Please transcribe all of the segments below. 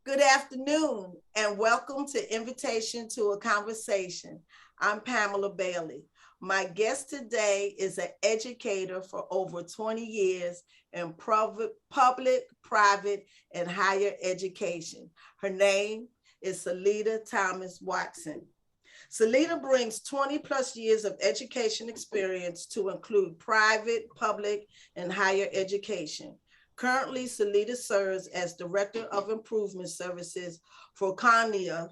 Good afternoon and welcome to Invitation to a Conversation. I'm Pamela Bailey. My guest today is an educator for over 20 years in public, private, and higher education. Her name is Celeta ThomasWatson. Celeta brings 20 plus years of education experience to include private, public, and higher education. Currently, Celeta serves as Director of Improvement Services for CONIA,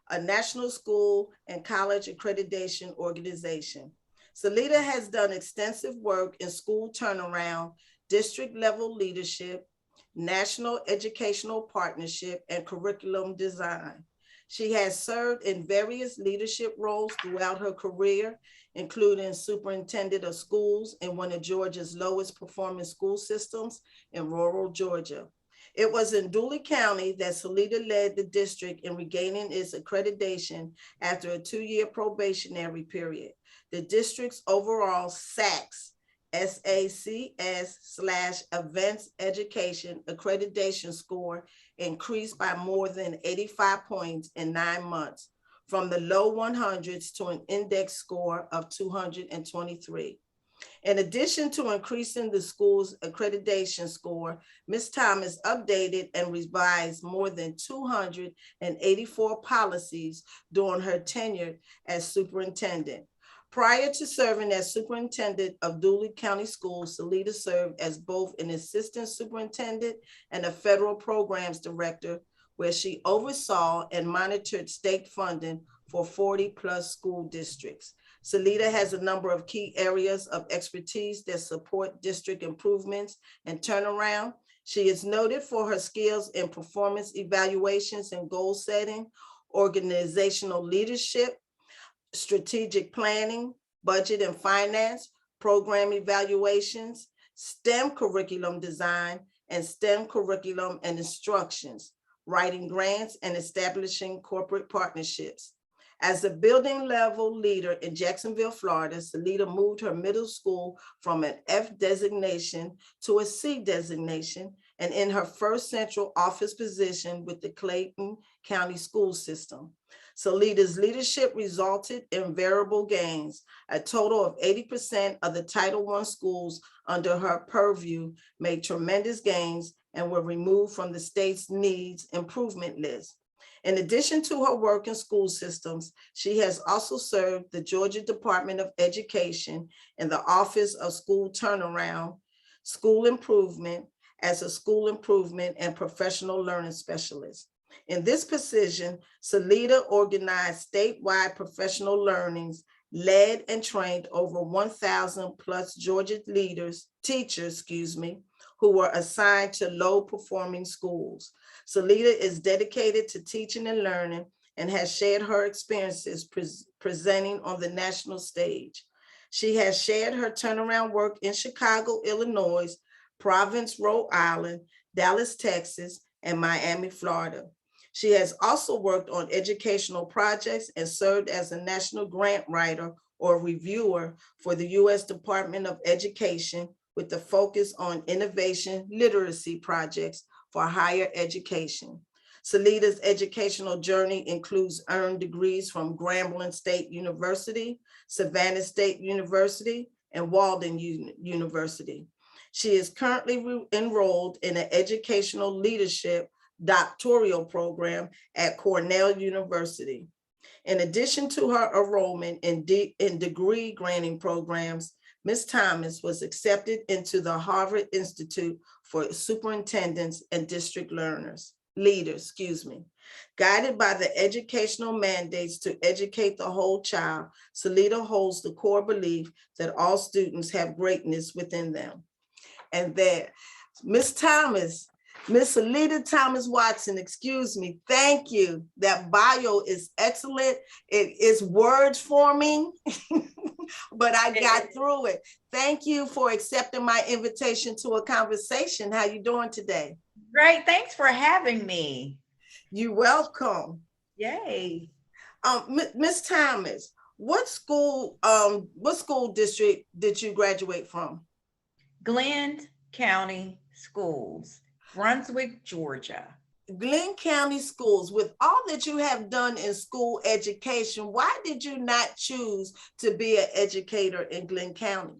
a national school and college accreditation organization. Celeta has done extensive work in school turnaround, district level leadership, national educational partnership, and curriculum design. She has served in various leadership roles throughout her career, including superintendent of schools in one of Georgia's lowest performing school systems in rural Georgia. It was in Dooley County that Celeta led the district in regaining its accreditation after a 2-year probationary period. The district's overall SACS/Advanced Education accreditation score increased by more than 85 points in 9 months, from the low 100s to an index score of 223. In addition to increasing the school's accreditation score, Ms. Thomas updated and revised more than 284 policies during her tenure as superintendent. Prior to serving as superintendent of Dooley County Schools, Celeta served as both an assistant superintendent and a federal programs director, where she oversaw and monitored state funding for 40 plus school districts. Celeta has a number of key areas of expertise that support district improvements and turnaround. She is noted for her skills in performance evaluations and goal setting, organizational leadership, strategic planning, budget and finance, program evaluations, STEM curriculum design, and STEM curriculum and instructions, writing grants, and establishing corporate partnerships. As a building level leader in Jacksonville, Florida, Celeta moved her middle school from an F designation to a C designation, and in her first central office position with the Clayton County School System. Celeta's leadership resulted in variable gains. A total of 80% of the Title I schools under her purview made tremendous gains and were removed from the state's needs improvement list. In addition to her work in school systems, she has also served the Georgia Department of Education in the Office of School Turnaround, School Improvement, as a school improvement and professional learning specialist. In this position, Celeta organized statewide professional learnings, led and trained over 1,000 plus Georgia teachers, who were assigned to low performing schools. Celeta is dedicated to teaching and learning and has shared her experiences presenting on the national stage. She has shared her turnaround work in Chicago, Illinois, Providence, Rhode Island, Dallas, Texas, and Miami, Florida. She has also worked on educational projects and served as a national grant writer or reviewer for the U.S. Department of Education, with the focus on innovation literacy projects for higher education. Celeta's educational journey includes earned degrees from Grambling State University, Savannah State University, and Walden University. She is currently enrolled in an educational leadership doctoral program at Cornell University. In addition to her enrollment in degree granting programs, Ms. Thomas was accepted into the Harvard Institute for Superintendents and District Leaders. Guided by the educational mandates to educate the whole child, Celeta holds the core belief that all students have greatness within them. And there, Ms. Celeta ThomasWatson, thank you. That bio is excellent. It is word forming, but I got through it. Thank you for accepting my invitation to a conversation. How you doing today? Great, thanks for having me. You're welcome. Yay. Ms. Thomas, what school district did you graduate from? Glenn County Schools, Brunswick, Georgia. Glenn County Schools, with all that you have done in school education, why did you not choose to be an educator in Glenn County?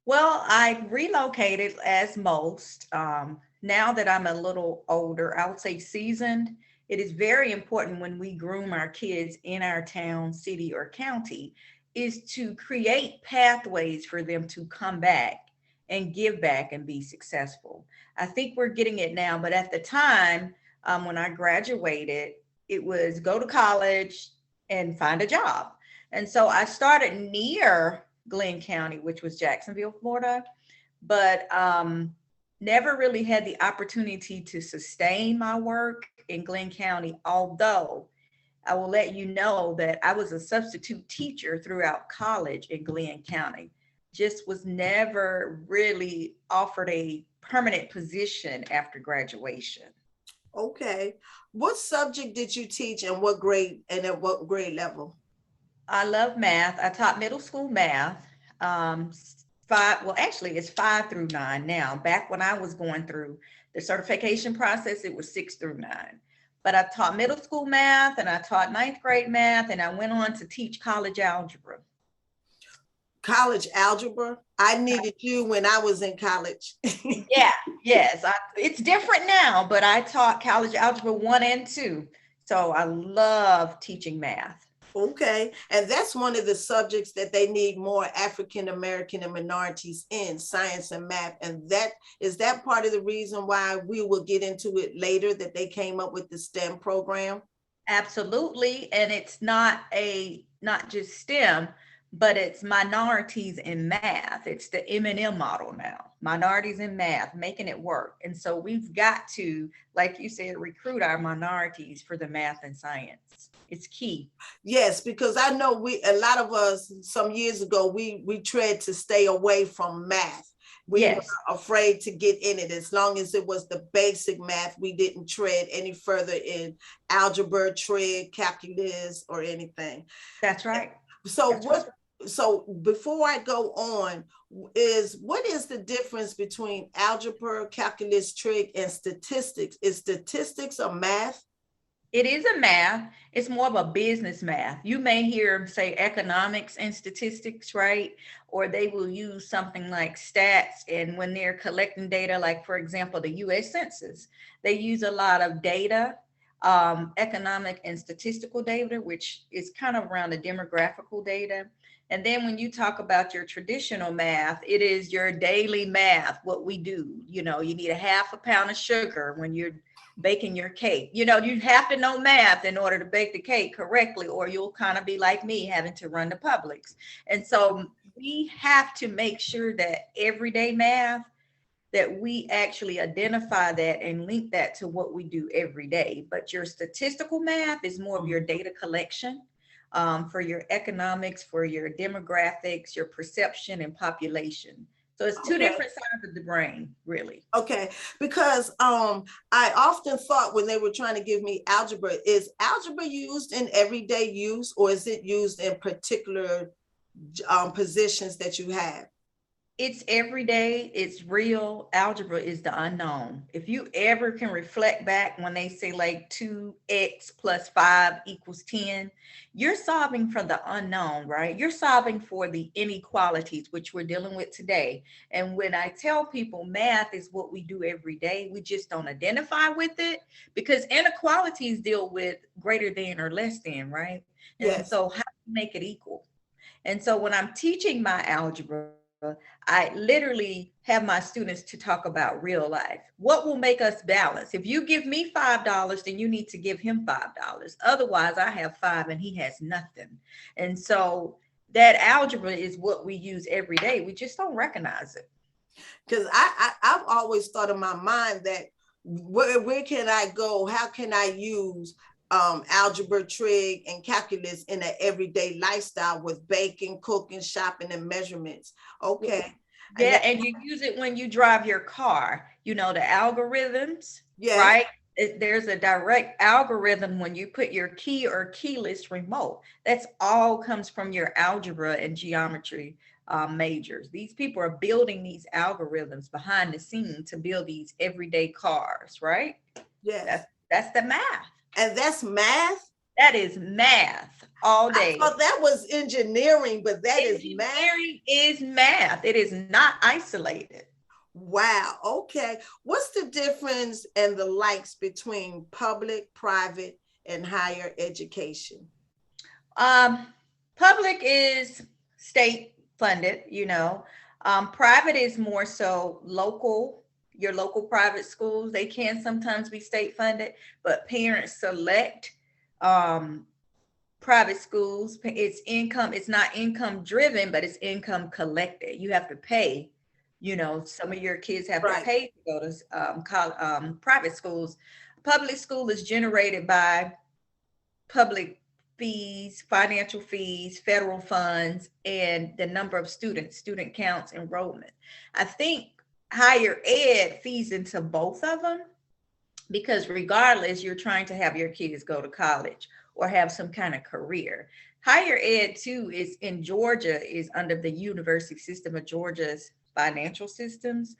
Well, I relocated as most. Now that I'm a little older, I would say seasoned, it is very important when we groom our kids in our town, city, or county, is to create pathways for them to come back and give back and be successful. I think we're getting it now, but at the time when I graduated, it was go to college and find a job. And so I started near Glenn County, which was Jacksonville, Florida, but never really had the opportunity to sustain my work in Glenn County, although I will let you know that I was a substitute teacher throughout college in Glenn County. Just was never really offered a permanent position after graduation. Okay. What subject did you teach and what grade and at what grade level? I love math. I taught middle school math. Um, well, actually, it's 5 through 9 now. Back when I was going through the certification process, it was 6 through 9. But I taught middle school math and I taught ninth grade math, and I went on to teach college algebra. College algebra. I needed you when I was in college. Yeah, yes. It's different now, but I taught college algebra 1 and 2. So I love teaching math. Okay. And that's one of the subjects that they need more African American and minorities in, science and math. And that is that part of the reason why we will get into it later, that they came up with the STEM program. Absolutely. And it's not just STEM, but it's minorities in math. It's the M&M model now, minorities in math, making it work. And so we've got to, like you said, recruit our minorities for the math and science. It's key. Yes, because I know a lot of us some years ago, we tried to stay away from math. We Yes. were afraid to get in it. As long as it was the basic math, we didn't tread any further in algebra, trig, calculus, or anything. That's right. So That's what? right. So before I go on, what is the difference between algebra, calculus, trig, and statistics? Is statistics a math? It is a math. It's more of a business math. You may hear say economics and statistics, right? Or they will use something like stats. And when they're collecting data, like for example, the US Census, they use a lot of data, economic and statistical data, which is kind of around the demographical data. And then when you talk about your traditional math, it is your daily math, what we do. You know, you need a half a pound of sugar when you're baking your cake. You know, you have to know math in order to bake the cake correctly, or you'll kind of be like me having to run to Publix. And so we have to make sure that everyday math, that we actually identify that and link that to what we do every day. But your statistical math is more of your data collection, for your economics, for your demographics, your perception and population. So it's two different sides of the brain, really. Okay, because I often thought when they were trying to give me algebra, is algebra used in everyday use, or is it used in particular positions that you have? It's everyday, it's real. Algebra is the unknown. If you ever can reflect back when they say like 2x plus 5 equals 10, you're solving for the unknown, right? You're solving for the inequalities, which we're dealing with today. And when I tell people math is what we do every day, we just don't identify with it, because inequalities deal with greater than or less than, right? And Yes. so how do you make it equal? And so when I'm teaching my algebra, I literally have my students to talk about real life. What will make us balance? If you give me $5, then you need to give him $5. Otherwise, I have 5 and he has nothing. And so that algebra is what we use every day. We just don't recognize it. Because I've always thought in my mind that where can I go? How can I use algebra, trig, and calculus in an everyday lifestyle with baking, cooking, shopping, and measurements? Okay. Yeah, and you use it when you drive your car, you know, the algorithms, yes. Right? There's a direct algorithm when you put your key or keyless remote. That's all comes from your algebra and geometry majors. These people are building these algorithms behind the scenes to build these everyday cars, right? Yes. That's the math. And that's math? That is math all I day. thought that was engineering, but that is math. Engineering is math. It is not isolated. Wow. Okay. What's the difference and the likes between public, private, and higher education? Public is state funded, you know. Private is more so local. Your local private schools, they can sometimes be state funded, but parents select private schools. It's not income driven, but it's income collected. You have to pay, you know, some of your kids have to pay to go to private schools. Public school is generated by public fees, financial fees, federal funds, and the number of students, student counts, enrollment. I think higher ed feeds into both of them, because regardless, you're trying to have your kids go to college or have some kind of career. Higher ed too is in Georgia, is under the University System of Georgia's financial systems.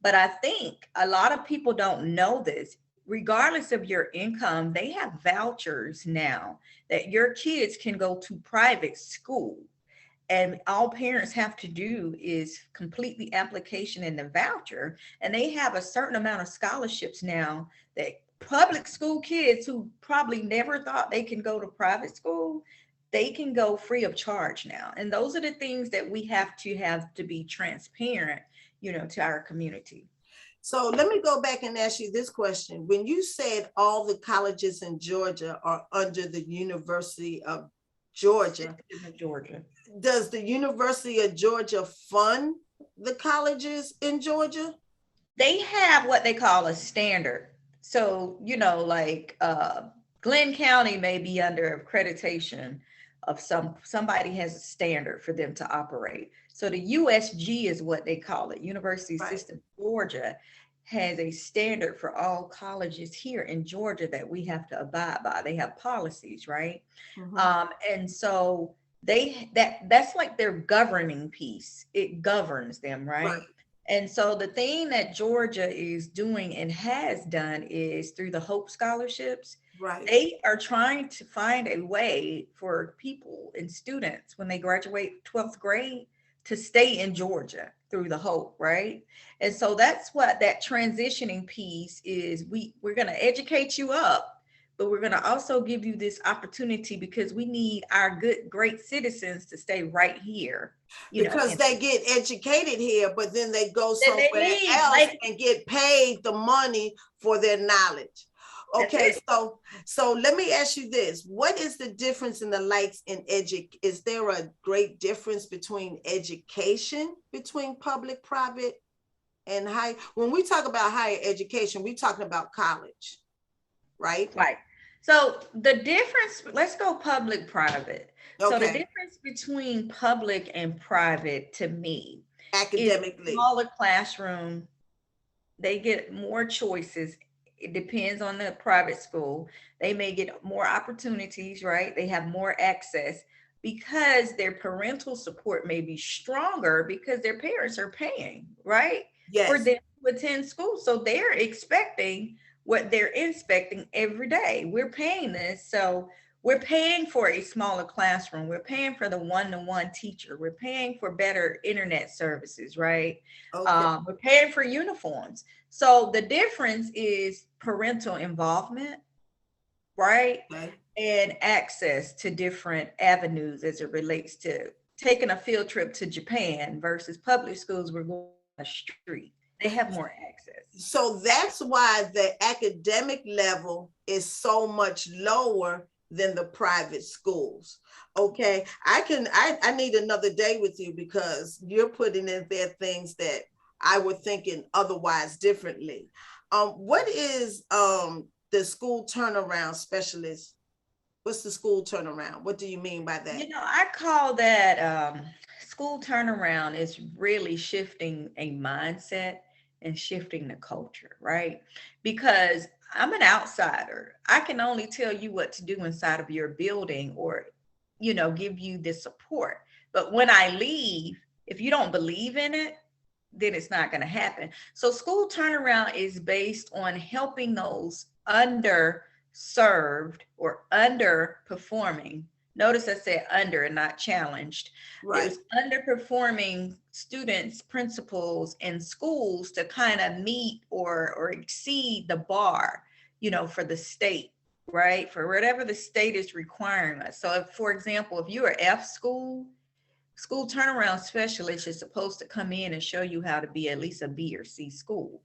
But I think a lot of people don't know this. Regardless of your income, they have vouchers now that your kids can go to private school. And all parents have to do is complete the application in the voucher. And they have a certain amount of scholarships now that public school kids who probably never thought they can go to private school, they can go free of charge now. And those are the things that we have to be transparent, you know, to our community. So let me go back and ask you this question. When you said all the colleges in Georgia are under the University of Georgia, does the University of Georgia fund the colleges in Georgia? They have what they call a standard. So, you know, like Glenn County may be under accreditation of somebody has a standard for them to operate. So the USG is what they call it. University System Georgia has a standard for all colleges here in Georgia that we have to abide by. They have policies, right? Mm-hmm. And so that's like their governing piece. It governs them, right? And so the thing that Georgia is doing and has done is through the Hope scholarships, they are trying to find a way for people and students when they graduate 12th grade to stay in Georgia through the Hope, right? And so that's what that transitioning piece is. We're going to educate you up, but we're going to also give you this opportunity because we need our great citizens to stay right here. Because they get educated here, but then they go somewhere else and get paid the money for their knowledge. Okay, so let me ask you this. What is the difference in the likes in is there a great difference between education between public, private, and high? When we talk about higher education, we're talking about college, right? Right. So the difference, let's go public, private. Okay. So the difference between public and private to me, academically, smaller classroom, they get more choices. It depends on the private school. They may get more opportunities, right? They have more access because their parental support may be stronger because their parents are paying, right? Yes. For them to attend school. So they're expecting what they're expecting every day. We're paying this. So we're paying for a smaller classroom. We're paying for the one-to-one teacher. We're paying for better internet services, right? Okay. We're paying for uniforms. So the difference is parental involvement, right? Okay. And access to different avenues as it relates to taking a field trip to Japan versus public schools. We're going on the street. They have more access. So that's why the academic level is so much lower than the private schools. Okay, I need another day with you because you're putting in there things that I were thinking otherwise differently. What is the school turnaround specialist? What's the school turnaround? What do you mean by that? You know, I call that school turnaround is really shifting a mindset and shifting the culture, right? Because I'm an outsider. I can only tell you what to do inside of your building or, you know, give you the support. But when I leave, if you don't believe in it, then it's not going to happen. So school turnaround is based on helping those underserved or underperforming. Notice I said under and not challenged. It Right. was underperforming students, principals, and schools to kind of meet or exceed the bar, for the state, right? For whatever the state is requiring us. So if, for example, if you're F school turnaround specialist is supposed to come in and show you how to be at least a B or C school.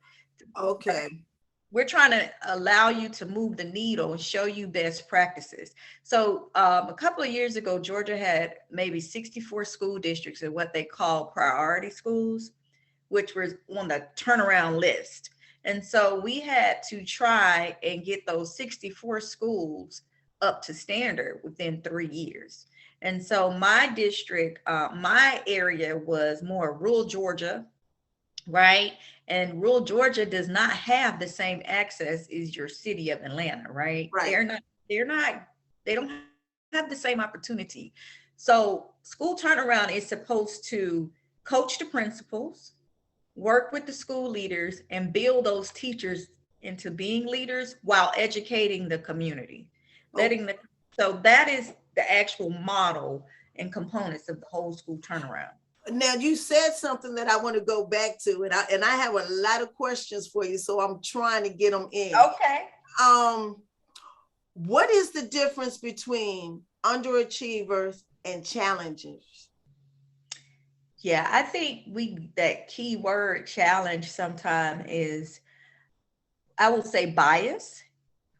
Okay. We're trying to allow you to move the needle and show you best practices. So a couple of years ago, Georgia had maybe 64 school districts in what they call priority schools, which was on the turnaround list. And so we had to try and get those 64 schools up to standard within 3 years. And so my district, my area was more rural Georgia, right? And rural Georgia does not have the same access as your city of Atlanta, right? Right. They don't have the same opportunity. So school turnaround is supposed to coach the principals, work with the school leaders, and build those teachers into being leaders while educating the community. So that is the actual model and components of the whole school turnaround. Now you said something that I want to go back to, and I have a lot of questions for you, so I'm trying to get them in. Okay. What is the difference between underachievers and challengers? Yeah, I think that key word challenge sometime is, I will say, bias,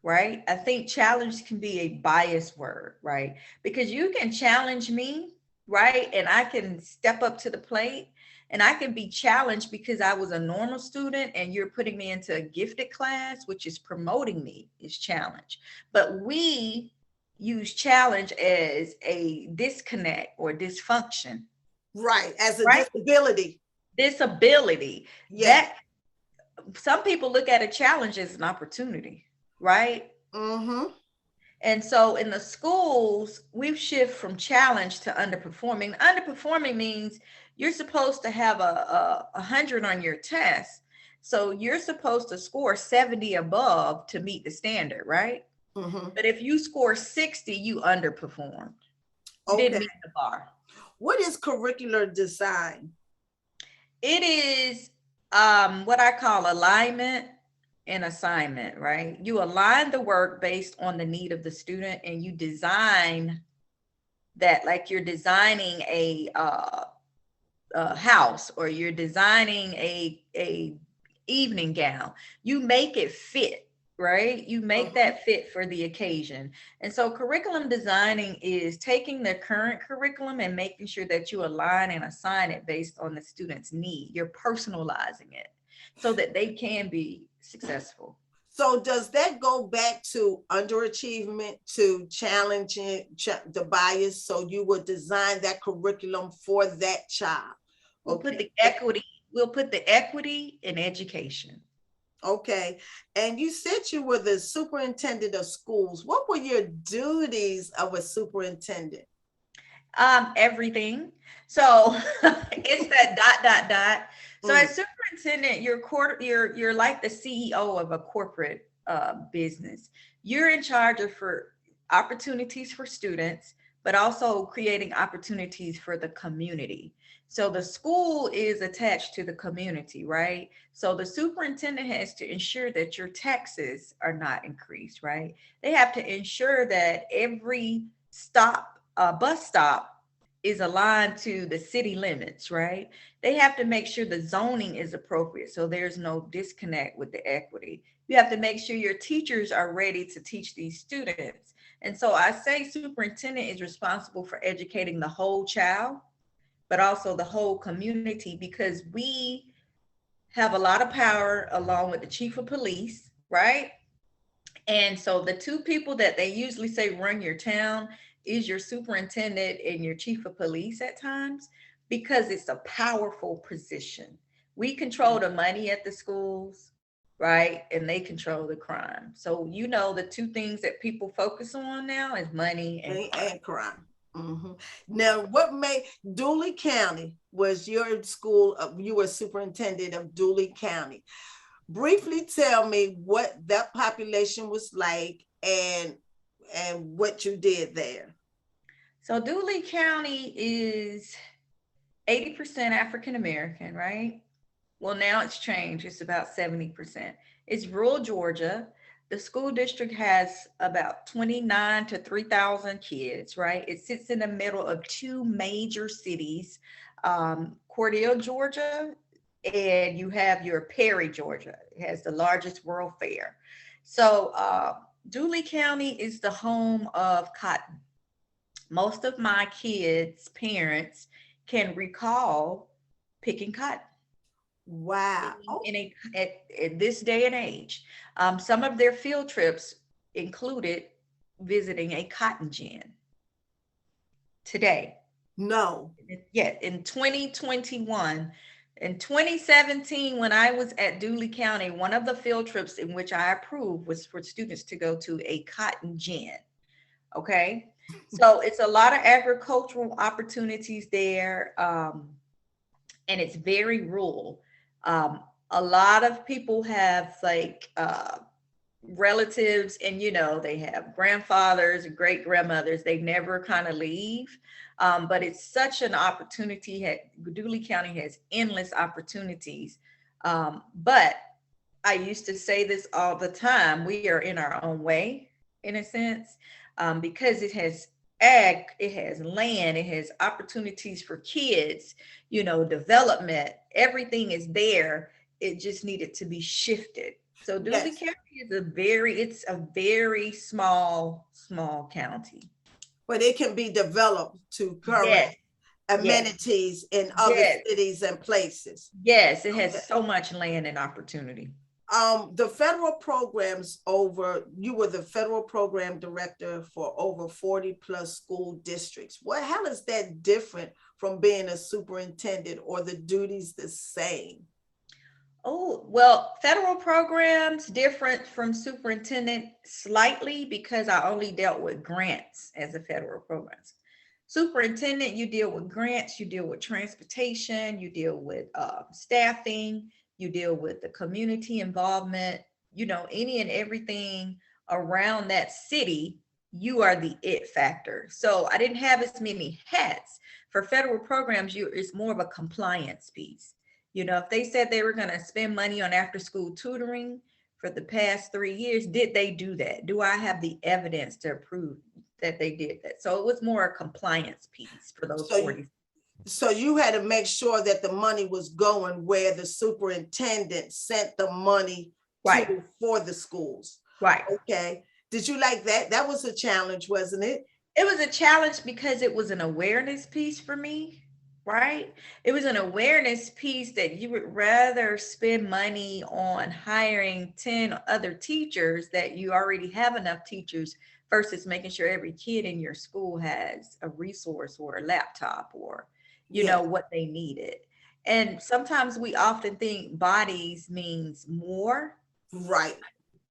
right? I think challenge can be a bias word, right? Because you can challenge me, right? And I can step up to the plate and I can be challenged because I was a normal student and you're putting me into a gifted class, which is promoting me, is challenge. But we use challenge as a disconnect or dysfunction. Right, as a right? disability. Disability. Yes. That some people look at a challenge as an opportunity, right? Mm-hmm. And so in the schools, we've shifted from challenge to underperforming. Underperforming means you're supposed to have a 100 on your test. So you're supposed to score 70 above to meet the standard, right? Mm-hmm. But if you score 60, you underperformed. You didn't meet the bar. What is curricular design? It is what I call alignment and assignment, right? You align the work based on the need of the student and you design that like you're designing a house or you're designing a evening gown. You make it fit, right? You make that fit for the occasion. And so curriculum designing is taking the current curriculum and making sure that you align and assign it based on the student's need. You're personalizing it so that they can be successful. So does that go back to underachievement, to challenging the bias? So you would design that curriculum for that child. We'll put the equity. We'll put the equity in education. Okay. And you said you were the superintendent of schools. What were your duties of a superintendent? Everything. So it's that ... So as superintendent, you're like the CEO of a corporate business. You're in charge of for opportunities for students, but also creating opportunities for the community. So the school is attached to the community, right? So the superintendent has to ensure that your taxes are not increased, right? They have to ensure that every bus stop is aligned to the city limits, right? They have to make sure the zoning is appropriate so there's no disconnect with the equity. You have to make sure your teachers are ready to teach these students. And so I say superintendent is responsible for educating the whole child, but also the whole community, because we have a lot of power along with the chief of police, right? And so the two people that they usually say run your town is your superintendent and your chief of police at times, because it's a powerful position. We control the money at the schools, right? And they control the crime. So, the two things that people focus on now is money and crime. Mhm. Now, what made Dooley County was your school, you were superintendent of Dooley County. Briefly tell me what that population was like and what you did there. So Dooley County is 80% African American, right? Well, now it's changed. It's about 70%. It's rural Georgia. The school district has about 29 to 3,000 kids, right? It sits in the middle of two major cities, Cordell, Georgia, and you have your Perry, Georgia. It has the largest World Fair. So Dooley County is the home of cotton. Most of my kids' parents can recall picking cotton Wow. Oh, in at this day and age. Some of their field trips included visiting a cotton gin today. no. Yeah, in 2021. In 2017, when I was at Dooley County, one of the field trips in which I approved was for students to go to a cotton gin. Okay. So it's a lot of agricultural opportunities there. And it's very rural. A lot of people have like relatives, and they have grandfathers and great grandmothers. They never kind of leave. But it's such an opportunity. Dooley County has endless opportunities. But I used to say this all the time: we are in our own way, in a sense, because it has ag, it has land, it has opportunities for kids, development. Everything is there. It just needed to be shifted. So Dooley Yes. County is a very small county. But it can be developed to Yes, current yes, amenities in other yes, cities and places. yes. It Okay. has so much land and opportunity. The federal programs you were the federal program director for over 40 plus school districts. How is that different from being a superintendent, or the duties the same? Oh, well, federal programs different from superintendent slightly because I only dealt with grants as a federal programs. Superintendent, you deal with grants, you deal with transportation, you deal with staffing, you deal with the community involvement, any and everything around that city. You are the it factor. So I didn't have as many hats. For federal programs, it's more of a compliance piece. If they said they were going to spend money on after school tutoring for the past 3 years, did they do that? Do I have the evidence to prove that they did that? So it was more a compliance piece for those So you, 40. so you had to make sure that the money was going where the superintendent sent the money Right, to for the schools. right. Okay. Did you like that? That was a challenge, wasn't it? It was a challenge because it was an awareness piece for me, right? It was an awareness piece that you would rather spend money on hiring 10 other teachers, that you already have enough teachers, versus making sure every kid in your school has a resource or a laptop or, Yes. what they needed. And sometimes we often think bodies means more. Right.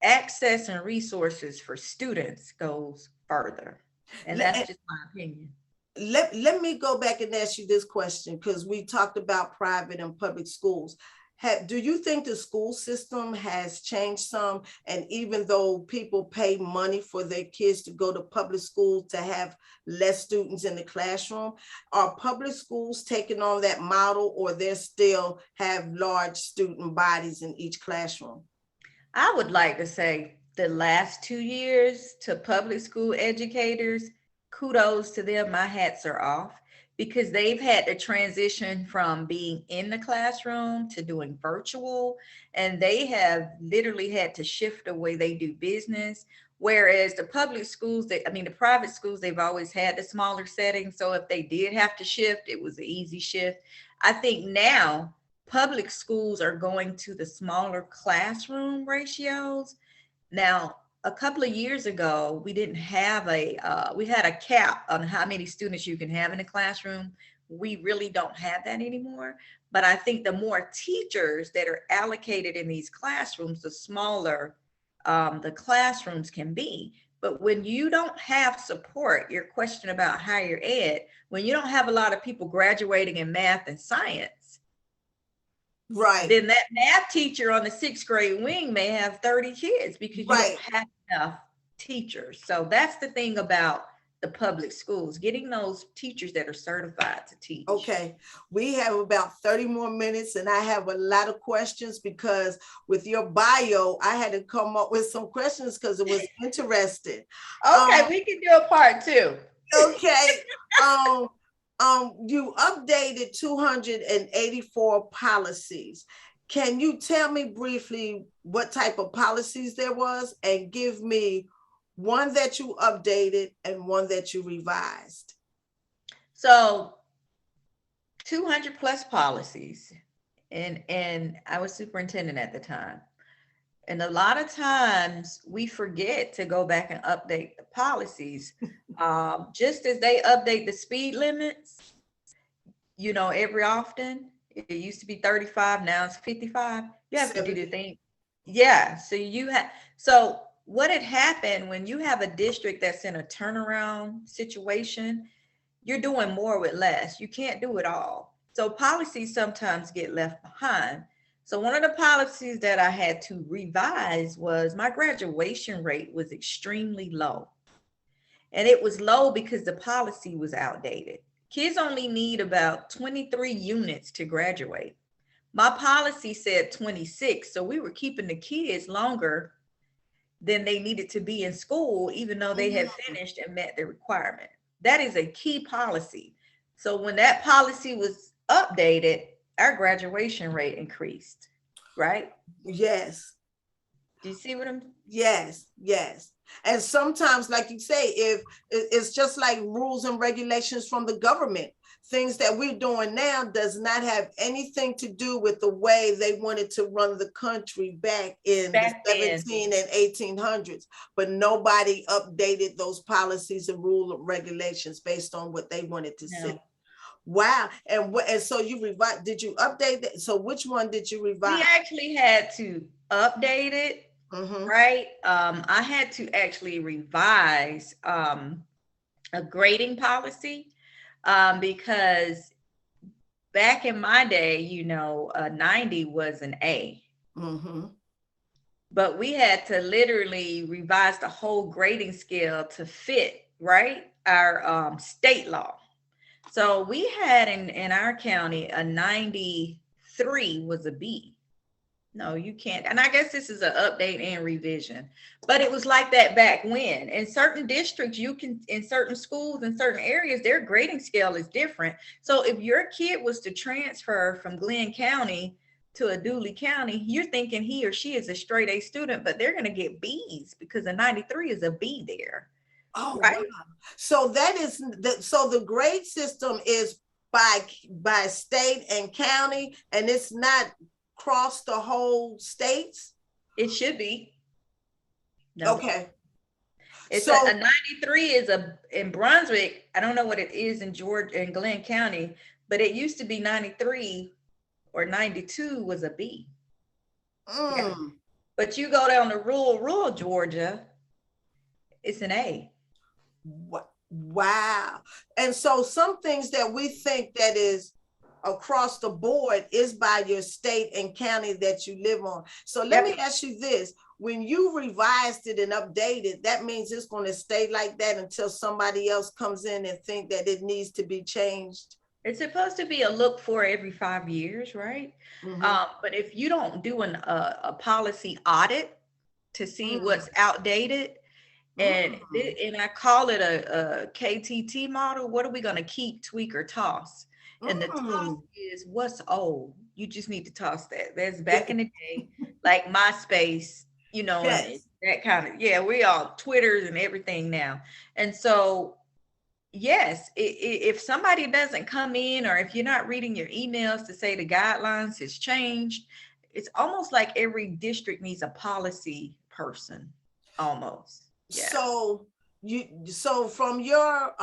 Access and resources for students goes further. And that's Let, just my opinion. let me go back and ask you this question, because we talked about private and public schools. Do you think the school system has changed some? And even though people pay money for their kids to go to public schools to have less students in the classroom, are public schools taking on that model, or they still have large student bodies in each classroom? I would like to say the last 2 years to public school educators, kudos to them. My hats are off because they've had to transition from being in the classroom to doing virtual, and they have literally had to shift the way they do business. Whereas the public schools, the private schools, they've always had the smaller settings. So if they did have to shift, it was an easy shift. I think now public schools are going to the smaller classroom ratios. Now, a couple of years ago, we didn't have we had a cap on how many students you can have in a classroom. We really don't have that anymore. But I think the more teachers that are allocated in these classrooms, the smaller the classrooms can be, But when you don't have support, your question about higher ed, when you don't have a lot of people graduating in math and science, right, then that math teacher on the 6th grade wing may have 30 kids because you don't have enough teachers. So that's the thing about the public schools, getting those teachers that are certified to teach. Okay, we have about 30 more minutes and I have a lot of questions because with your bio, I had to come up with some questions because it was interesting. Okay, we can do a part 2. Okay. You updated 284 policies. Can you tell me briefly what type of policies there was and give me one that you updated and one that you revised? So 200 plus policies, and I was superintendent at the time. And a lot of times we forget to go back and update the policies. Just as they update the speed limits, every often, it used to be 35, now it's 55. You have to do the thing. Yeah, so what had happened when you have a district that's in a turnaround situation, you're doing more with less. You can't do it all. So policies sometimes get left behind. So one of the policies that I had to revise was my graduation rate was extremely low. And it was low because the policy was outdated. Kids only need about 23 units to graduate. My policy said 26, so we were keeping the kids longer than they needed to be in school, even though they had finished and met the requirement. That is a key policy. So when that policy was updated, our graduation rate increased, right? Yes. Do you see what I'm? Yes, yes. And sometimes, like you say, if it's just like rules and regulations from the government, things that we're doing now does not have anything to do with the way they wanted to run the country back in the 17 and 1800s. But nobody updated those policies and rule and regulations based on what they wanted to see. Wow. And so you revised, did you update that? So which one did you revise? We actually had to update it. Right. I had to actually revise a grading policy because back in my day, a 90 was an A. But we had to literally revise the whole grading scale to fit, right, our state law. So we had in our county a 93 was a B. No, you can't. And I guess this is an update and revision, but it was like that back when. In certain districts, in certain schools, in certain areas, their grading scale is different. So if your kid was to transfer from Glenn County to a Dooley County, you're thinking he or she is a straight A student, but they're going to get B's because a 93 is a B there. Oh, right? Wow. So so the grade system is by state and county, and it's not across the whole states? It should be. No. Okay. It's so a 93 is in Brunswick. I don't know what it is in Georgia and Glenn County, but it used to be 93 or 92 was a B. Yeah. But you go down to rural Georgia, it's an A. Wow. And so some things that we think that is across the board is by your state and county that you live on. So let me ask you this. When you revised it and updated, that means it's going to stay like that until somebody else comes in and think that it needs to be changed? It's supposed to be a look for every 5 years, right? But if you don't do a policy audit to see what's outdated, and I call it a KTT model, what are we going to keep, tweak, or toss? And the toss is what's old. You just need to toss that. There's back in the day, like MySpace, yes. That kind of, we all Twitters and everything now. And so, yes, if somebody doesn't come in, or if you're not reading your emails to say the guidelines has changed, it's almost like every district needs a policy person, almost. Yeah. So from your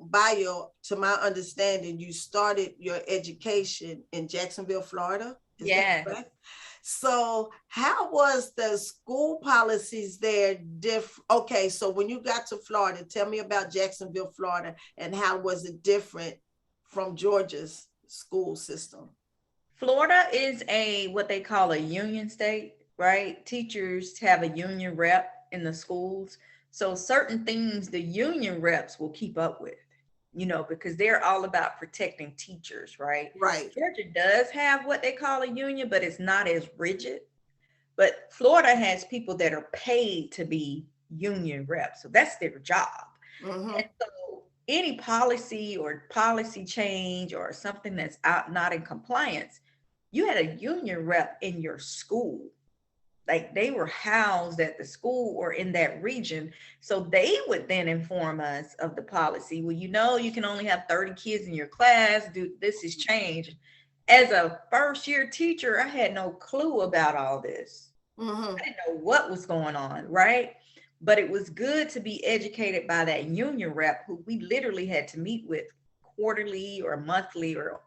bio, to my understanding, you started your education in Jacksonville, Florida. Is that correct? So how was the school policies there different? Okay, so when you got to Florida, tell me about Jacksonville, Florida, and how was it different from Georgia's school system? Florida is a what they call a union state, right? Teachers have a union rep in the schools. So certain things the union reps will keep up with, because they're all about protecting teachers, right? Right. Georgia does have what they call a union, but it's not as rigid. But Florida has people that are paid to be union reps. So that's their job. Mm-hmm. And so any policy or policy change or something that's out not in compliance, you had a union rep in your school. Like they were housed at the school or in that region. So they would then inform us of the policy. Well, you can only have 30 kids in your class. This has changed. As a first year teacher, I had no clue about all this. Mm-hmm. I didn't know what was going on, right? But it was good to be educated by that union rep who we literally had to meet with quarterly or monthly or,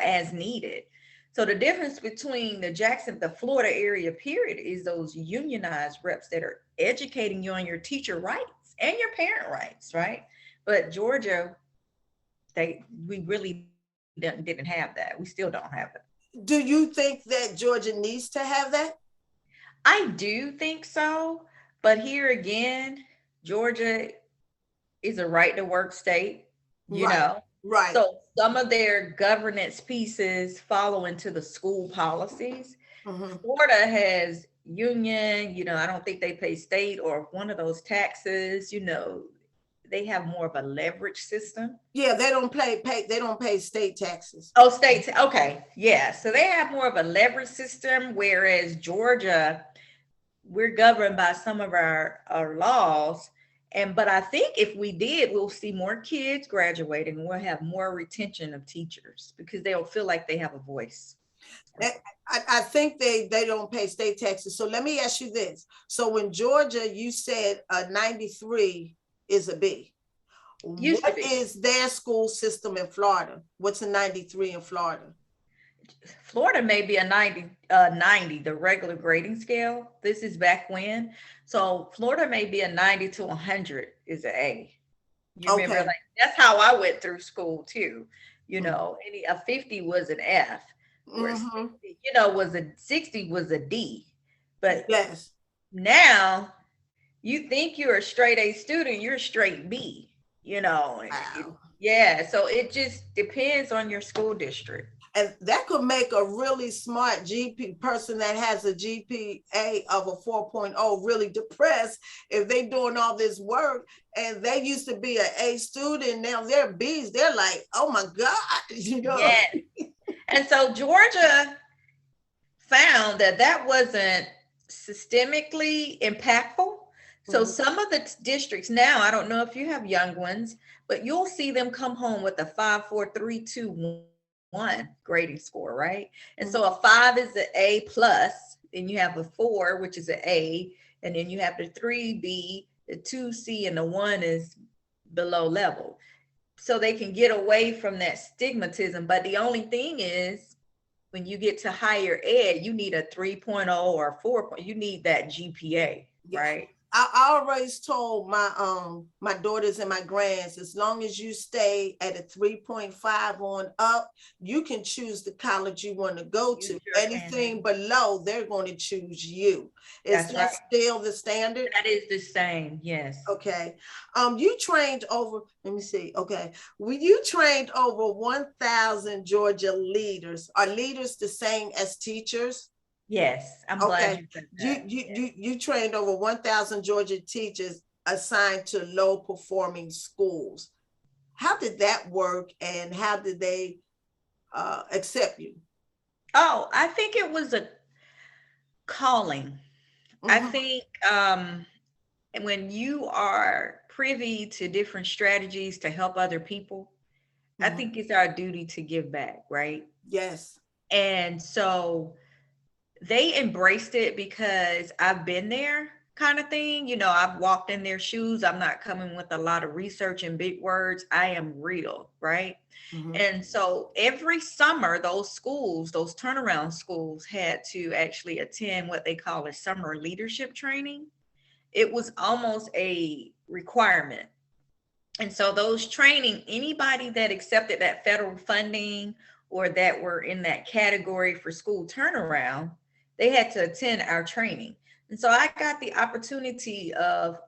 as needed. So the difference between the Florida area period is those unionized reps that are educating you on your teacher rights and your parent rights, right? But Georgia, we really didn't have that. We still don't have it. Do you think that Georgia needs to have that? I do think so. But here again, Georgia is a right to work state, you Right. know. Right. So some of their governance pieces follow into the school policies. Mm-hmm. Florida has union, I don't think they pay state or one of those taxes, they have more of a leverage system. Yeah, they don't pay state taxes. Oh, state, okay. Yeah. So they have more of a leverage system, whereas Georgia, we're governed by some of our laws. But I think if we did, we'll see more kids graduating and we'll have more retention of teachers because they'll feel like they have a voice. I think they don't pay state taxes. So let me ask you this. So in Georgia, you said 93 is a B. What is their school system in Florida? What's a 93 in Florida? Florida may be a 90, the regular grading scale. This is back when. So Florida may be a 90 to 100 is an A. You remember, like that's how I went through school too. A 50 was an F, where 60, was a 60 was a D. But yes, now you think you're a straight A student, you're a straight B. Wow. Yeah. So it just depends on your school district. And that could make a really smart GP person that has a GPA of a 4.0 really depressed if they're doing all this work and they used to be an A student. Now they're Bs. They're like, oh my God, Yes. And so Georgia found that wasn't systemically impactful. So some of the districts now, I don't know if you have young ones, but you'll see them come home with a 5, 4, 3, 2, 1 grading score, right? And so a 5 is an A plus, and you have a 4, which is an A, and then you have the 3B, the 2C, and the 1 is below level. So they can get away from that stigmatism. But the only thing is, when you get to higher ed, you need a 3.0 or a 4. You need that GPA, right? I always told my daughters and my grands, as long as you stay at a 3.5 on up, you can choose the college you want to go to. Anything below, they're going to choose you. Is that still the standard? That is the same, yes. Okay. You trained over, let me see. Okay. You trained over 1,000 Georgia leaders. Are leaders the same as teachers? Yes, I'm glad you said that. You trained over 1,000 Georgia teachers assigned to low performing schools. How did that work and how did they accept you? Oh, I think it was a calling. I think when you are privy to different strategies to help other people, I think it's our duty to give back, right? Yes. And so they embraced it because I've been there. kind of thing. You know, I've walked in their shoes. I'm not coming with a lot of research and big words. I am real, right? Mhm. And so every summer, those schools, those turnaround schools, had to actually attend what they call a summer leadership training. It was almost a requirement. And so those training, anybody that accepted that federal funding or that were in that category for school turnaround, they had to attend our training. And so I got the opportunity of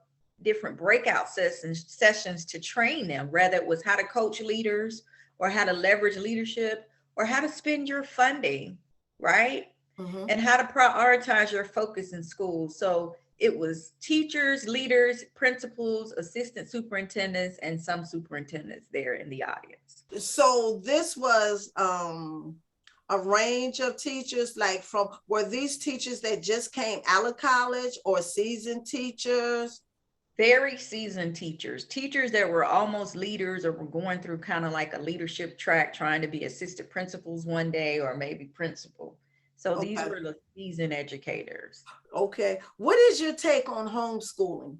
different breakout sessions to train them, whether it was how to coach leaders or how to leverage leadership or how to spend your funding, right? Mhm. And how to prioritize your focus in school. So it was teachers, leaders, principals, assistant superintendents, and some superintendents there in the audience. So this was a range of teachers, like were these teachers that just came out of college or seasoned teachers? Very seasoned teachers, teachers that were almost leaders or were going through kind of like a leadership track, trying to be assistant principals one day or maybe principal. So these Okay. were the seasoned educators. Okay. What is your take on homeschooling?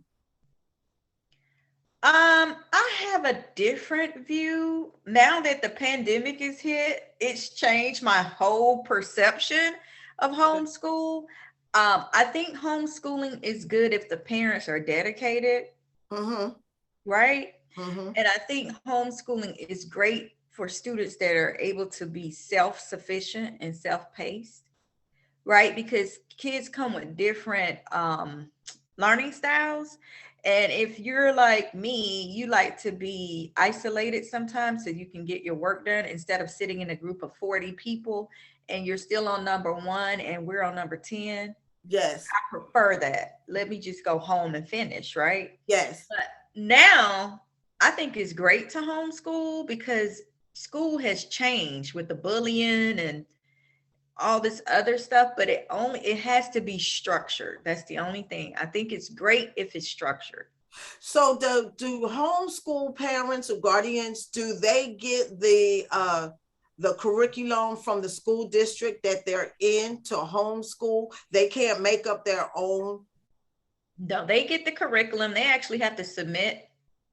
I have a different view now that the pandemic is hit. It's changed my whole perception of homeschool. I think homeschooling is good if the parents are dedicated, Mm-hmm. right? Mm-hmm. And I think homeschooling is great for students that are able to be self-sufficient and self-paced, right? Because kids come with different learning styles. And if you're like me, you like to be isolated sometimes so you can get your work done instead of sitting in a group of 40 people and you're still on number one and we're on number 10. Yes. I prefer that. Let me just go home and finish, right? Yes. But now I think it's great to homeschool because school has changed with the bullying and all this other stuff, but it has to be structured. That's the only thing. I think it's great if it's structured. So do homeschool parents or guardians, do they get the curriculum from the school district that they're in to homeschool? They can't make up their own? No, they get the curriculum. They actually have to submit,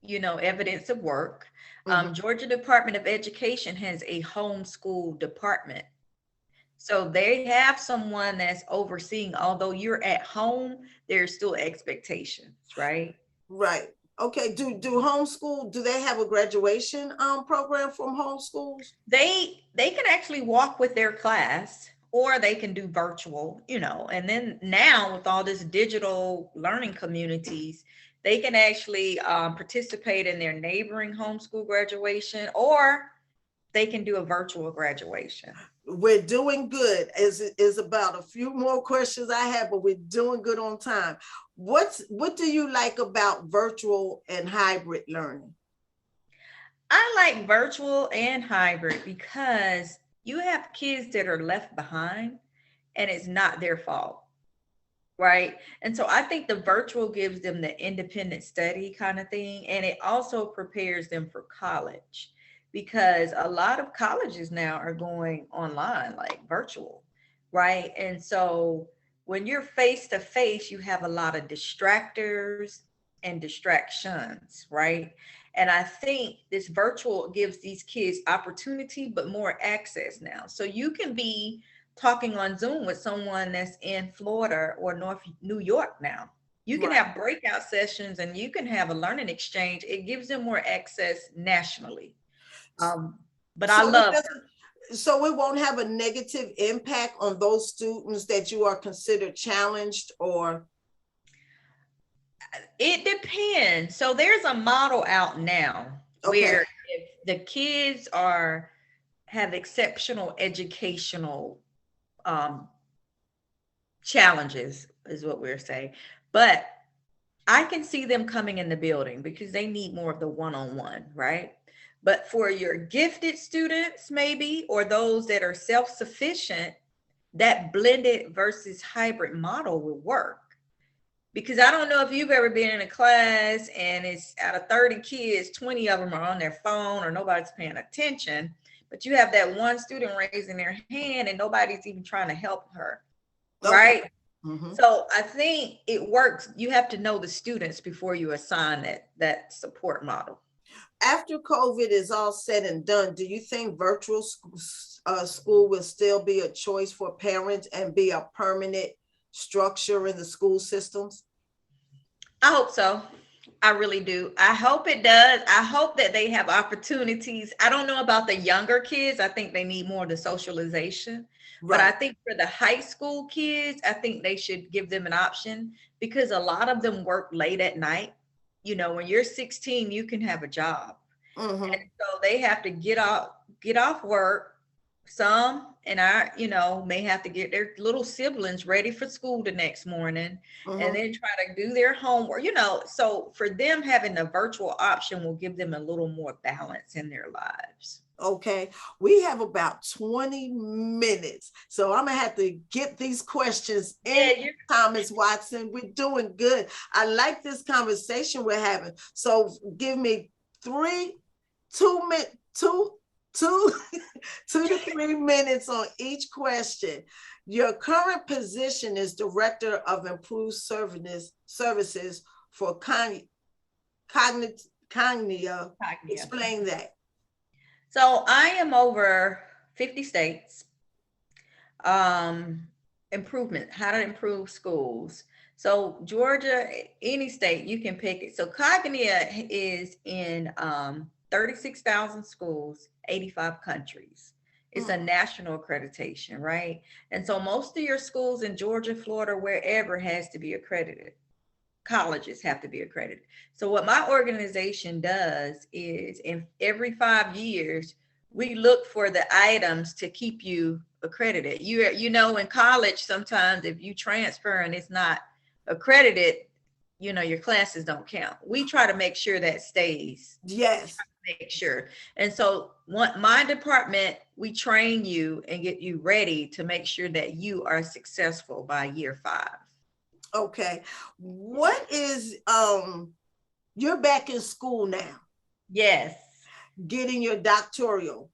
evidence of work. Mhm. Georgia Department of Education has a homeschool department. So they have someone that's overseeing, although you're at home, there's still expectations, right? Right. Okay. Do they have a graduation program from homeschools? They can actually walk with their class or they can do virtual, and then now with all this digital learning communities, they can actually participate in their neighboring homeschool graduation or they can do a virtual graduation. We're doing good. Is about a few more questions I have, but we're doing good on time. What do you like about virtual and hybrid learning? I like virtual and hybrid because you have kids that are left behind and it's not their fault, right? And so I think the virtual gives them the independent study kind of thing. And it also prepares them for college because a lot of colleges now are going online, like virtual, right? And so when you're face to face, you have a lot of distractors and distractions, right? And I think this virtual gives these kids opportunity, but more access now. So you can be talking on Zoom with someone that's in Florida or North New York now. You can Right. have breakout sessions and you can have a learning exchange. It gives them more access nationally. But I So it love doesn't, so it won't have a negative impact on those students that you are considered challenged or? it depends. So there's a model out now Okay. where if the kids have exceptional educational um, challenges, is what we're saying, but I can see them coming in the building because they need more of the one-on-one, right? But for your gifted students, maybe, or those that are self-sufficient, that blended versus hybrid model will work. Because I don't know if you've ever been in a class and it's out of 30 kids, 20 of them are on their phone or nobody's paying attention, but you have that one student raising their hand and nobody's even trying to help her, Okay. right? Mhm. So I think it works. You have to know the students before you assign that support model. After COVID is all said and done, do you think virtual school will still be a choice for parents and be a permanent structure in the school systems? I hope so. I really do. I hope it does. I hope that they have opportunities. I don't know about the younger kids. I think they need more of the socialization. But I Right. think for the high school kids, I think they should give them an option because a lot of them work late at night. You know, when you're 16, you can have a job. And Mm-hmm. so they have to get off work. Some and I, may have to get their little siblings ready for school the next morning and Mm-hmm. then try to do their homework, so for them having the virtual option will give them a little more balance in their lives. Okay, we have about 20 minutes. So I'm gonna have to get these questions in, Yeah, you're Thomas Watson. We're doing good. I like this conversation we're having. So give me three, 2 minute, two, 2 to 3 minutes on each question. Your current position is Director of Improved Services for Cognia. talking. Explain that. So I am over 50 states. um Improvement, how to improve schools. So Georgia, any state you can pick it. So Cognia is in 36,000 schools, 85 countries. It's a Mm. national accreditation, right? And so most of your schools in Georgia, Florida, wherever has to be accredited. Colleges have to be accredited. So what my organization does is in every 5 years, we look for the items to keep you accredited. In college, sometimes if you transfer and it's not accredited, your classes don't count. We try to make sure that stays. Yes. Make sure. And so my department, we train you and get you ready to make sure that you are successful by year 5. Okay. What is you're back in school now, Yes. getting your doctoral.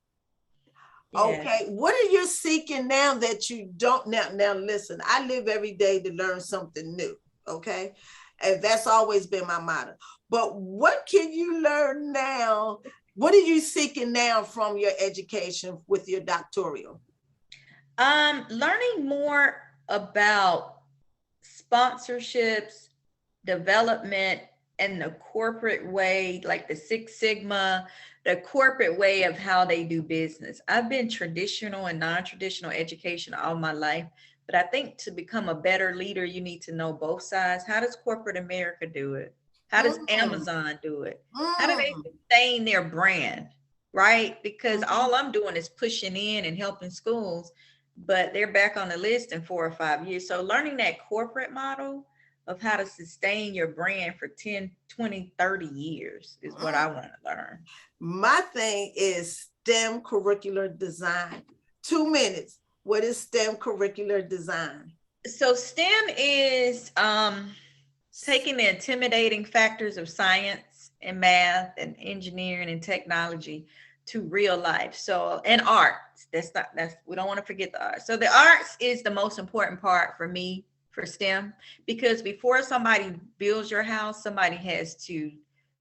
Yes. Okay. What are you seeking now that you don't now listen, I live every day to learn something new. Okay. And that's always been my motto. But what can you learn now? What are you seeking now from your education with your doctoral? Learning more about sponsorships, development, and the corporate way, like the Six Sigma, the corporate way of how they do business. I've been traditional and non-traditional education all my life, but I think to become a better leader, you need to know both sides. How does corporate America do it? How does Mm, Amazon do it? How do they mm, sustain their brand? Right? Because mhm. all I'm doing is pushing in and helping schools, but they're back on the list in 4 or 5 years. So learning that corporate model of how to sustain your brand for 10, 20, 30 years is what Mm. I want to learn. My thing is STEM curricular design. 2 minutes. What is STEM curricular design? So STEM is taking the intimidating factors of science and math and engineering and technology to real life. So, and art. That's we don't want to forget the art. So the arts is the most important part for me for STEM, because before somebody builds your house, somebody has to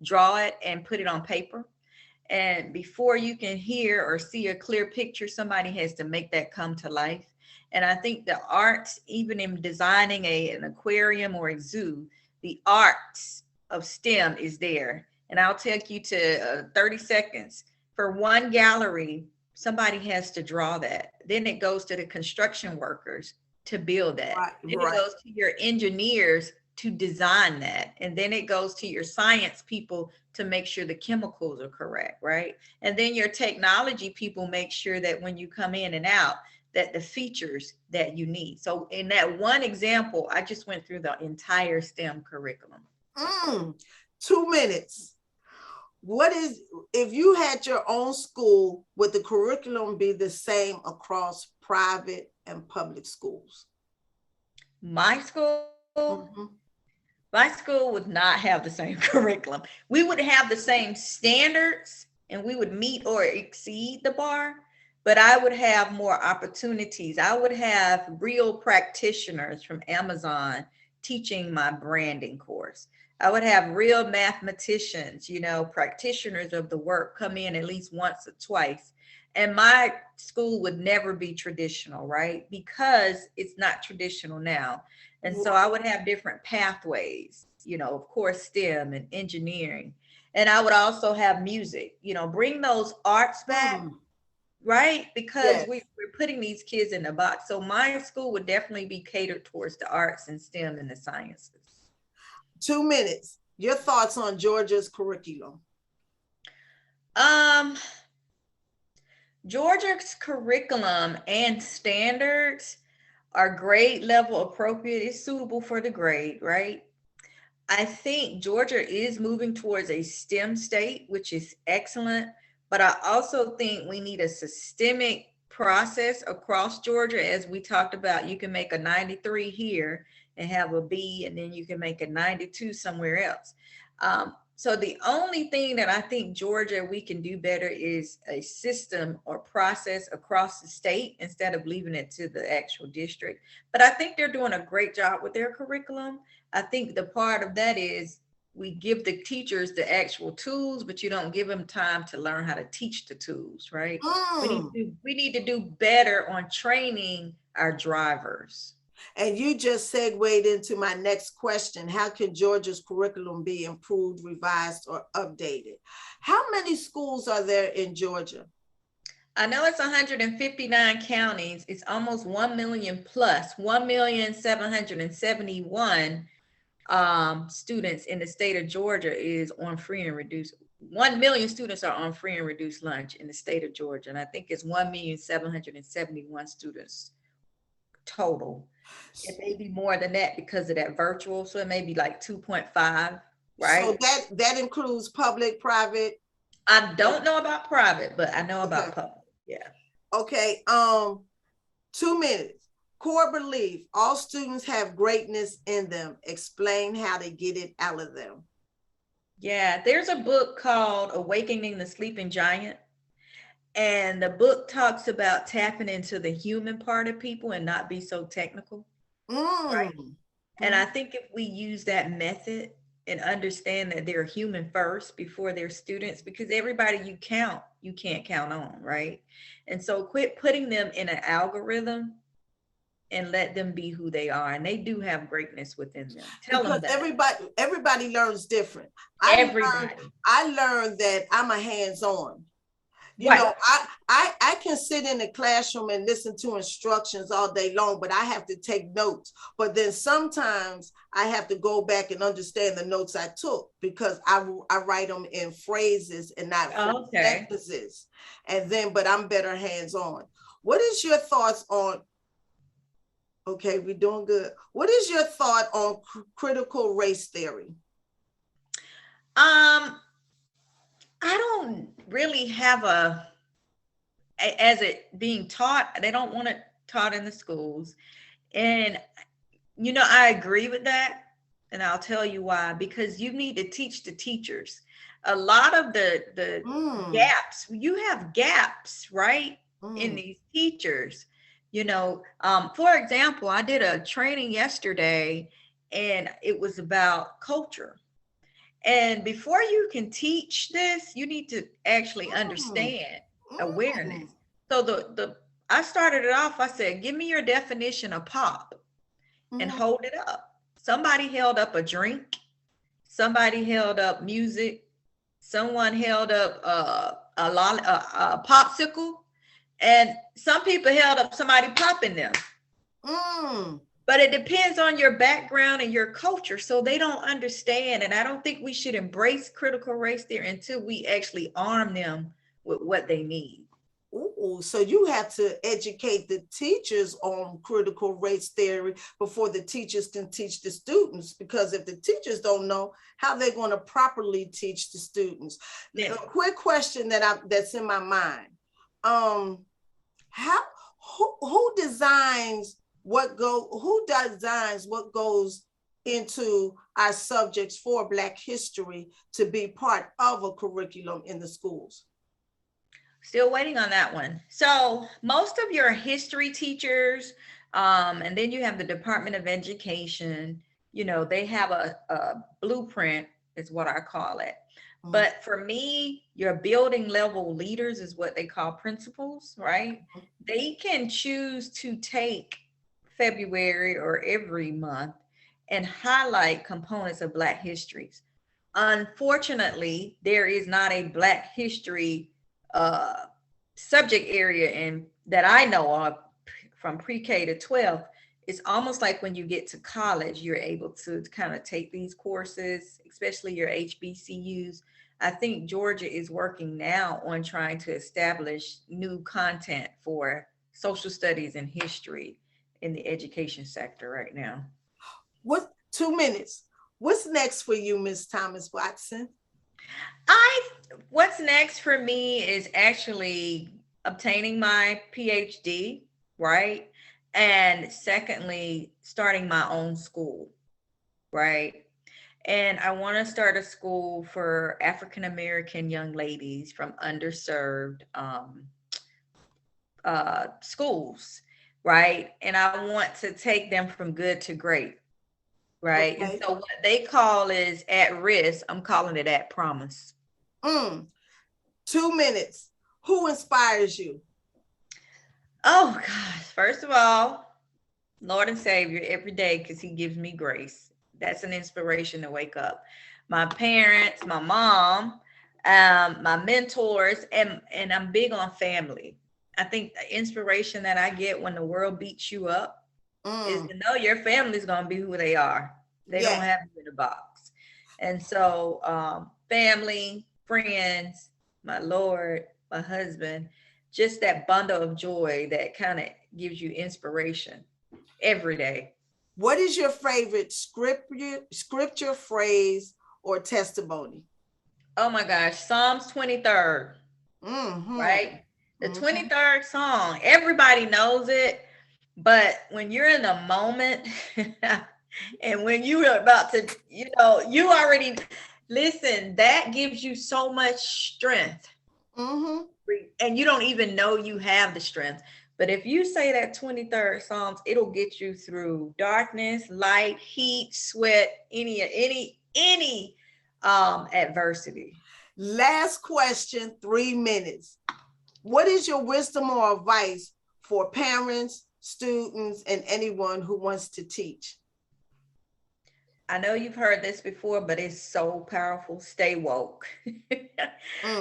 draw it and put it on paper. And before you can hear or see a clear picture, somebody has to make that come to life. And I think the arts, even in designing an aquarium or a zoo, the arts of STEM is there. And I'll take you to 30 seconds. For one gallery, somebody has to draw that. Then it goes to the construction workers to build that. Right, Then it right. goes to your engineers to design that. And then it goes to your science people to make sure the chemicals are correct, right? And then your technology people make sure that when you come in and out, that the features that you need. So in that one example, I just went through the entire STEM curriculum. Mm, 2 minutes. What is, if you had your own school, would the curriculum be the same across private and public schools? My school, Mhm. my school would not have the same curriculum. We would have the same standards and we would meet or exceed the bar, but I would have more opportunities. I would have real practitioners from Amazon teaching my branding course. I would have real mathematicians, practitioners of the work come in at least once or twice. And my school would never be traditional, right? Because it's not traditional now. And so I would have different pathways, of course, STEM and engineering. And I would also have music, bring those arts back, right? Because Yes. we're putting these kids in a box. So my school would definitely be catered towards the arts and STEM and the sciences. 2 minutes. Your thoughts on Georgia's curriculum? Georgia's curriculum and standards are grade level appropriate. It's suitable for the grade, right? I think Georgia is moving towards a STEM state, which is excellent. But I also think we need a systemic process across Georgia. As we talked about, you can make a 93 here and have a B, and then you can make a 92 somewhere else. So the only thing that I think Georgia we can do better is a system or process across the state instead of leaving it to the actual district. But I think they're doing a great job with their curriculum. I think the part of that is we give the teachers the actual tools, but you don't give them time to learn how to teach the tools, right? We need to do better on training our drivers. And you just segued into my next question. How can Georgia's curriculum be improved, revised, or updated? How many schools are there in Georgia? I know it's 159 counties. It's almost 1 million plus, 1,771,000 students in the state of Georgia is on free and reduced. 1 million students are on free and reduced lunch in the state of Georgia. And I think it's 1,771,000 students total. It may be more than that because of that virtual. So it may be like 2.5, right? So that includes public, private? I don't know about private, but I know about public. Yeah. Okay. 2 minutes. Core belief: all students have greatness in them. Explain how to get it out of them. Yeah, there's a book called Awakening the Sleeping Giant. And the book talks about tapping into the human part of people and not be so technical. Right. And I think if we use that method and understand that they're human first before they're students, because everybody you can't count on, right? And so quit putting them in an algorithm and let them be who they are. And they do have greatness within them. Tell them that. Everybody learns different. I learned that I'm a hands-on. I can sit in the classroom and listen to instructions all day long, but I have to take notes. But then sometimes I have to go back and understand the notes I took because I write them in phrases and not sentences. But I'm better hands-on. What is your thoughts on, okay, we're doing good. What is your thought on critical race theory? I don't really have as it being taught, they don't want it taught in the schools. And, I agree with that. And I'll tell you why, because you need to teach the teachers. A lot of the gaps, you have gaps, right? In these teachers, for example, I did a training yesterday and it was about culture. And before you can teach this, you need to actually understand awareness. So I started it off, I said, give me your definition of pop and hold it up. Somebody held up a drink. Somebody held up music. Someone held up a popsicle. And some people held up somebody popping them. But it depends on your background and your culture. So they don't understand. And I don't think we should embrace critical race theory until we actually arm them with what they need. Ooh, so you have to educate the teachers on critical race theory before the teachers can teach the students, because if the teachers don't know, how they're going to properly teach the students. Yeah. A quick question that's in my mind. Who designs what goes into our subjects for Black history to be part of a curriculum in the schools? Still waiting on that one. So most of your history teachers, and then you have the Department of Education, they have a blueprint is what I call it. But for me, your building level leaders is what they call principals, right? They can choose to take February or every month and highlight components of Black histories. Unfortunately, there is not a Black history subject area in that I know of from pre-K to 12. It's almost like when you get to college, you're able to kind of take these courses, especially your HBCUs. I think Georgia is working now on trying to establish new content for social studies and history in the education sector right now. What 2 minutes? What's next for you, Ms. ThomasWatson? What's next for me is actually obtaining my PhD, right? And secondly, starting my own school, right? And I want to start a school for African American young ladies from underserved schools, right? And I want to take them from good to great, right? Okay. And so what they call is at risk, I'm calling it at promise. 2 minutes. Who inspires you? Oh gosh, first of all, Lord and Savior every day, because he gives me grace. That's an inspiration to wake up. My parents, my mom, my mentors, and I'm big on family. I think the inspiration that I get when the world beats you up is to know your family's going to be who they are. They don't have you in a box. And so family, friends, my Lord, my husband, just that bundle of joy that kind of gives you inspiration every day. What is your favorite scripture phrase or testimony? Oh my gosh, Psalms 23rd, right? The 23rd song, everybody knows it, but when you're in a moment and when you are about to, you already, listen, that gives you so much strength. And you don't even know you have the strength. But if you say that 23rd Psalms, it'll get you through darkness, light, heat, sweat, any adversity. Last question, 3 minutes. What is your wisdom or advice for parents, students, and anyone who wants to teach? I know you've heard this before, but it's so powerful. Stay woke.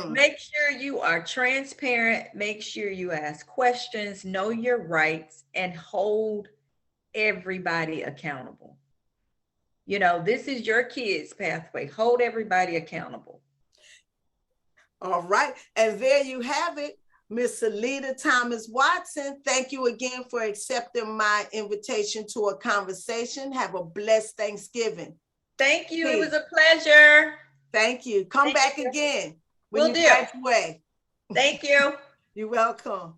Make sure you are transparent. Make sure you ask questions, know your rights, and hold everybody accountable. This is your kids' pathway. Hold everybody accountable. All right. And there you have it. Ms. Celeta ThomasWatson, thank you again for accepting my invitation to a conversation. Have a blessed Thanksgiving. Thank you. Peace. It was a pleasure. Thank you. Come back again when Will you do. graduate. Thank you. You're welcome.